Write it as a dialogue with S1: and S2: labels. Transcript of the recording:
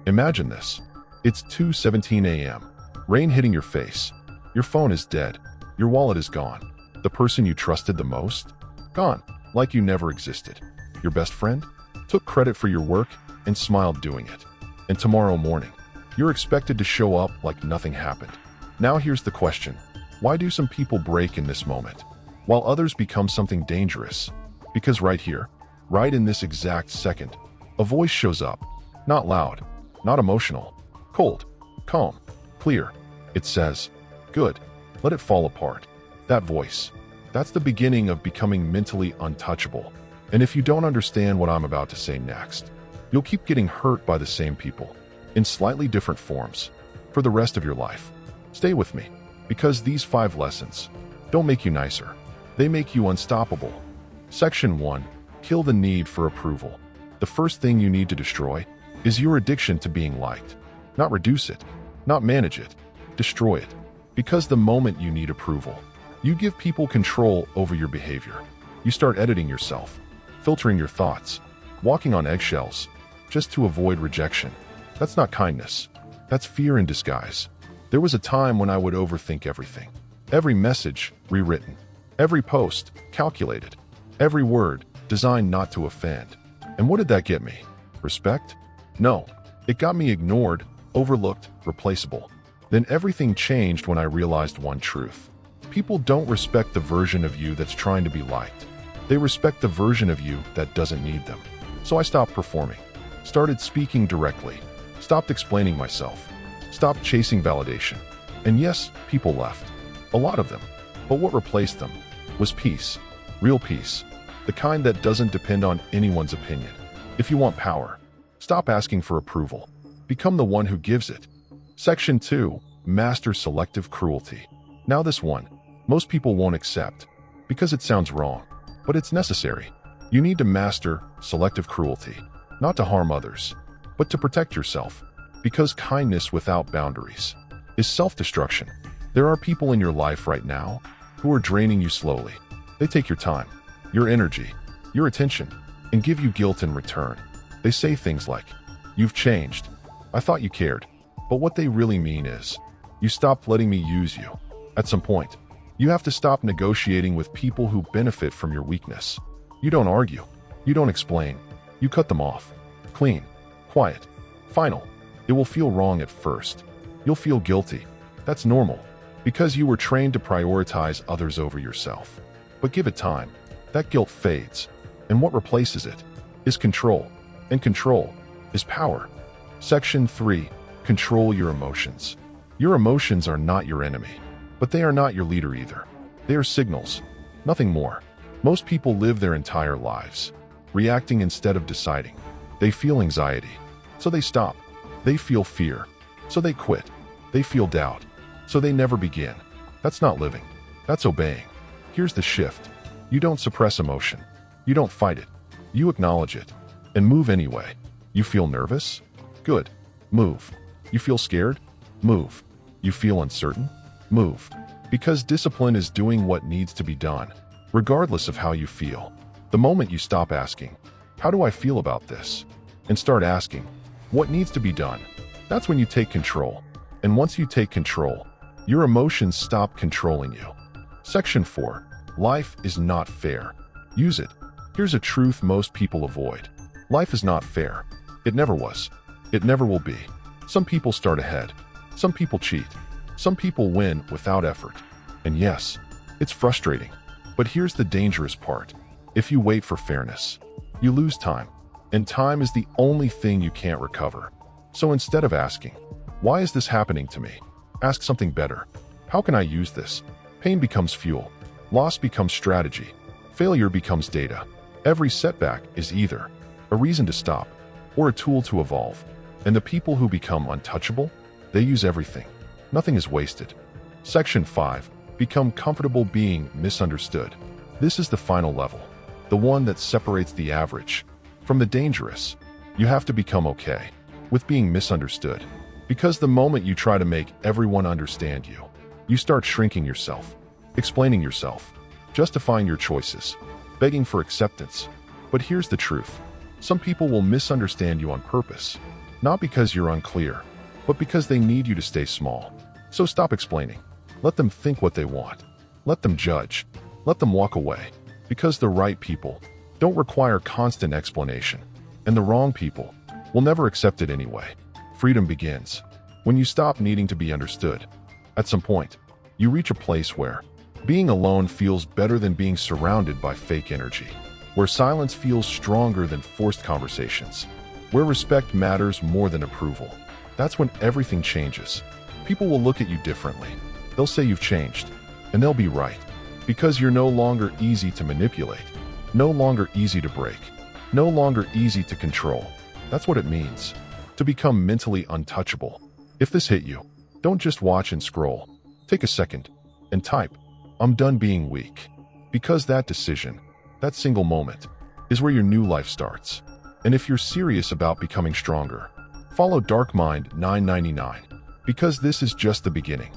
S1: Imagine this. It's 2:17 a.m. Rain hitting your face. Your phone is dead. Your wallet is gone. The person you trusted the most? Gone, like you never existed. Your best friend? Took credit for your work and smiled doing it. And tomorrow morning, you're expected to show up like nothing happened. Now here's the question. Why do some people break in this moment, while others become something dangerous? Because right here, right in this exact second, a voice shows up. Not loud, not emotional, cold, calm, clear. It says, "Good, let it fall apart." That voice, that's the beginning of becoming mentally untouchable. And if you don't understand what I'm about to say next, you'll keep getting hurt by the same people, in slightly different forms, for the rest of your life. Stay with me, because these 5 lessons don't make you nicer. They make you unstoppable. Section 1. Kill the need for approval. The first thing you need to destroy is your addiction to being liked. Not reduce it, not manage it, destroy it. Because the moment you need approval, you give people control over your behavior. You start editing yourself, filtering your thoughts, walking on eggshells, just to avoid rejection. That's not kindness. That's fear in disguise. There was a time when I would overthink everything. Every message rewritten. Every post calculated. Every word designed not to offend. And what did that get me? Respect? No. It got me ignored, overlooked, replaceable. Then everything changed when I realized one truth. People don't respect the version of you that's trying to be liked. They respect the version of you that doesn't need them. So I stopped performing, started speaking directly, stopped explaining myself, stopped chasing validation. And yes, people left. A lot of them. But what replaced them was peace. Real peace. The kind that doesn't depend on anyone's opinion. If you want power, stop asking for approval. Become the one who gives it. Section 2. Master selective cruelty. Now this one, most people won't accept, because it sounds wrong, but it's necessary. You need to master selective cruelty, not to harm others, but to protect yourself, because kindness without boundaries is self-destruction. There are people in your life right now who are draining you slowly. They take your time, your energy, your attention, and give you guilt in return. They say things like, "You've changed. I thought you cared." But what they really mean is, "You stopped letting me use you." At some point, you have to stop negotiating with people who benefit from your weakness. You don't argue. You don't explain. You cut them off. Clean. Quiet. Final. It will feel wrong at first. You'll feel guilty. That's normal, because you were trained to prioritize others over yourself. But give it time. That guilt fades. And what replaces it is control. And control is power. Section 3. Control your emotions. Your emotions are not your enemy, but they are not your leader either. They are signals, nothing more. Most people live their entire lives reacting instead of deciding. They feel anxiety, so they stop. They feel fear, so they quit. They feel doubt, so they never begin. That's not living. That's obeying. Here's the shift. You don't suppress emotion. You don't fight it. You acknowledge it and move anyway. You feel nervous? Good. Move. You feel scared? Move. You feel uncertain? Move. Because discipline is doing what needs to be done, regardless of how you feel. The moment you stop asking, "How do I feel about this?" and start asking, "What needs to be done?" that's when you take control. And once you take control, your emotions stop controlling you. Section 4. Life is not fair. Use it. Here's a truth most people avoid. Life is not fair. It never was. It never will be. Some people start ahead. Some people cheat. Some people win without effort. And yes, it's frustrating. But here's the dangerous part. If you wait for fairness, you lose time. And time is the only thing you can't recover. So instead of asking, "Why is this happening to me?" ask something better. How can I use this? Pain becomes fuel. Loss becomes strategy. Failure becomes data. Every setback is either a reason to stop or a tool to evolve. And the people who become untouchable, they use everything. Nothing is wasted. Section 5. Become comfortable being misunderstood. This is the final level, the one that separates the average from the dangerous. You have to become okay with being misunderstood, because the moment you try to make everyone understand you, you start shrinking yourself, explaining yourself, justifying your choices, begging for acceptance. But here's the truth. Some people will misunderstand you on purpose. Not because you're unclear, but because they need you to stay small. So stop explaining. Let them think what they want. Let them judge. Let them walk away. Because the right people don't require constant explanation, and the wrong people will never accept it anyway. Freedom begins when you stop needing to be understood. At some point, you reach a place where being alone feels better than being surrounded by fake energy, where silence feels stronger than forced conversations, where respect matters more than approval. That's when everything changes. People will look at you differently. They'll say you've changed, and they'll be right, because you're no longer easy to manipulate, no longer easy to break, no longer easy to control. That's what it means to become mentally untouchable. If this hit you, don't just watch and scroll. Take a second and type, "I'm done being weak." Because that decision, that single moment, is where your new life starts. And if you're serious about becoming stronger, follow Dark Mind 999, because this is just the beginning.